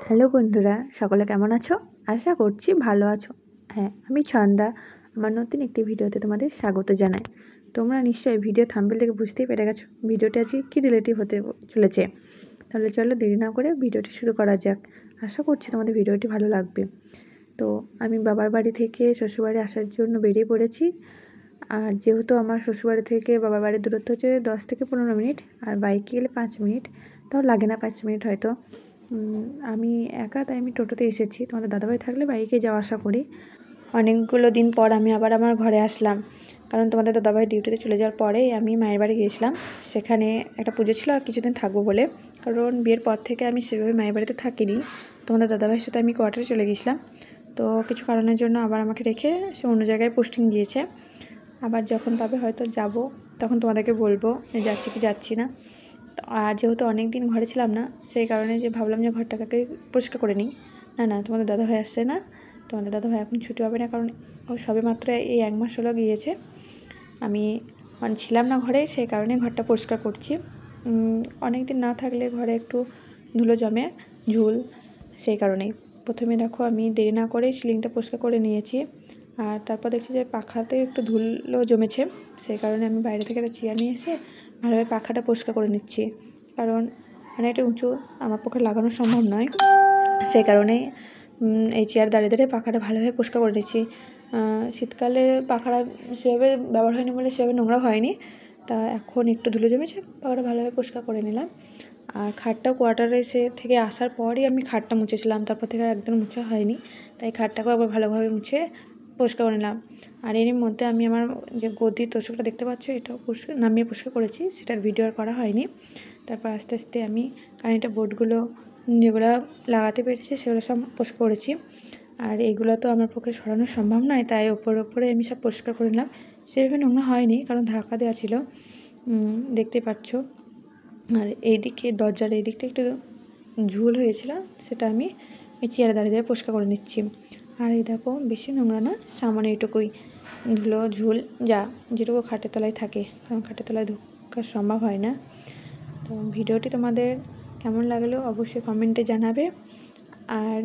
Hello বন্ধুরা, সকলে কেমন আছো? আশা করছি ভালো আছো। হ্যাঁ, আমি ছন্দা। আমার নতুন একটি ভিডিওতে তোমাদের স্বাগত জানাই। তোমরা নিশ্চয়ই ভিডিও থাম্বনেল থেকে বুঝতেই পেরে গেছো ভিডিওটি আজকে কী রিলেটিভ হতে চলেছে। তাহলে চলো দেরি না করে ভিডিওটি শুরু করা যাক। আশা করছি তোমাদের ভিডিওটি ভালো লাগবে। তো আমি বাবার বাড়ি থেকে শ্বশুরবাড়ি আসার জন্য বেরিয়ে পড়েছি। আর যেহেতু আমার শ্বশুরবাড়ি থেকে বাবার বাড়ির দূরত্ব হচ্ছে 10 থেকে 15 মিনিট, আর বাইকে গেলে 5 মিনিট, তাও লাগে না 5 মিনিট হয়তো। আমি একা, তাই আমি টোটোতে এসেছি। তোমাদের দাদাভাই থাকলে বাইকে যাওয়া আসা করি। অনেকগুলো দিন পর আমি আবার আমার ঘরে আসলাম, কারণ তোমাদের দাদাভাই ডিউটিতে চলে যাওয়ার পরেই আমি মায়ের বাড়ি গিয়েছিলাম। সেখানে একটা পুজো ছিল, আর কিছুদিন থাকবো বলে। কারণ বিয়ের পর থেকে আমি সেভাবে মায়ের বাড়িতে থাকিনি। তোমাদের দাদাভাইয়ের সাথে আমি কোয়ার্টারে চলে গিয়েছিলাম। তো কিছু কারণের জন্য আবার আমাকে রেখে সে অন্য জায়গায় পোস্টিং দিয়েছে। আবার যখন পাবে হয়তো যাব, তখন তোমাদেরকে বলবো যাচ্ছি কি যাচ্ছি না। আর যেহেতু অনেক দিন ঘরে ছিলাম না, সেই কারণে যে ভাবলাম যে ঘরটাকে পরিষ্কার করে নিই। না, তোমাদের দাদাভাই আসছে না। তোমাদের দাদাভাই এখন ছুটি হবে না, কারণ ও সবে মাত্র এই 1 মাস হলো গিয়েছে। আমি ছিলাম না ঘরে, সেই কারণে ঘরটা পরিষ্কার করছি। অনেক দিন না থাকলে ঘরে একটু ধুলো জমে, ঝুল, সেই কারণেই। প্রথমে দেখো আমি দেরি না করে সিলিংটা পরিষ্কার করে নিয়েছি। আর তারপর দেখছি যে পাখাতে একটু ধুলো জমেছে, সেই কারণে আমি বাইরে থেকে একটা চেয়ার নিয়ে এসে ভালোভাবে পাখাটা পরিষ্কার করে নিচ্ছি। কারণ অনেকটা উঁচু, আমার পক্ষে লাগানো সম্ভব নয়। সেই কারণে এই চেয়ার দাঁড়িয়ে দাঁড়িয়ে পাখাটা ভালোভাবে পরিষ্কার করে নিচ্ছি। শীতকালে পাখাটা সেভাবে ব্যবহার হয়নি বলে সেভাবে নোংরা হয়নি। তা এখন একটু ধুলো জমেছে, পাখাটা ভালোভাবে পরিষ্কার করে নিলাম। আর খাটটাও কোয়ার্টারে থেকে আসার পরই আমি খাটটা মুছেছিলাম, তারপর থেকে আর একদম মুছা হয়নি। তাই খাটটাকেও আবার ভালোভাবে মুছে পরিষ্কার করে নিলাম। আর এরই মধ্যে আমি আমার যে গদির তোষকটা দেখতে পাচ্ছ, এটাও নামিয়ে পরিষ্কার করেছি, সেটার ভিডিও আর করা হয়নি। তারপর আস্তে আস্তে আমি কারেন্টের বোর্ডগুলো যেগুলো লাগাতে পেরেছি সেগুলো সব পরিষ্কার করেছি। আর এইগুলো তো আমার পক্ষে সরানো সম্ভব নয়, তাই ওপরে আমি সব পরিষ্কার করে নিলাম। সেভাবে নোংরা হয়নি, কারণ ঢাকা দেওয়া ছিল, দেখতে পাচ্ছ। আর এইদিকে দরজার এই দিকটা একটু ঝুল হয়েছিল, সেটা আমি এই চেয়ারে দাঁড়িয়ে পরিষ্কার করে নিচ্ছি। আর এই দেখো, বেশি নোংরা না, সামান্য এইটুকুই ধুলো ঝুল যেটুকু খাটের তলায় থাকে, কারণ খাটের তলায় ঢোকা সম্ভব হয় না। তো ভিডিওটি তোমাদের কেমন লাগলো অবশ্যই কমেন্টে জানাবে। আর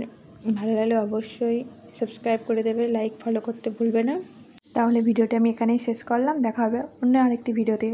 ভালো লাগলে অবশ্যই সাবস্ক্রাইব করে দেবে, লাইক ফলো করতে ভুলবে না। তাহলে ভিডিওটি আমি এখানেই শেষ করলাম। দেখা হবে অন্য আরেকটি ভিডিওতে।